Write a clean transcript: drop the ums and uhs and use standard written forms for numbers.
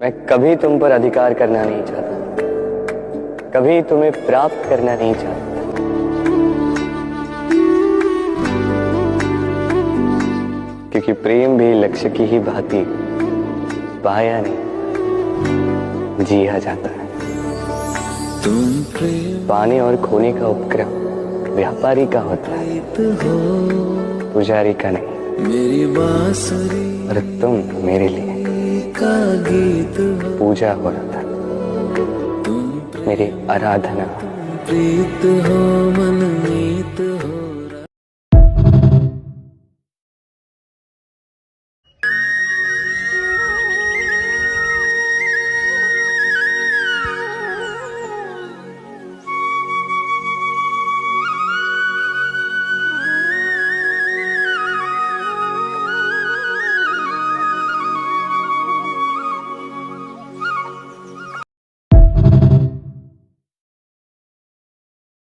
मैं कभी तुम पर अधिकार करना नहीं चाहता, कभी तुम्हें प्राप्त करना नहीं चाहता। क्योंकि प्रेम भी लक्ष्य की ही भांति पाया नहीं, जिया जाता है। पाने और खोने का उपक्रम व्यापारी का होता है, पुजारी का नहीं। मेरी बांसुरी और तुम मेरे लिए का गीत हो, पूजा हो रहा था, मेरी आराधना। प्रीत हो मनमीत हो।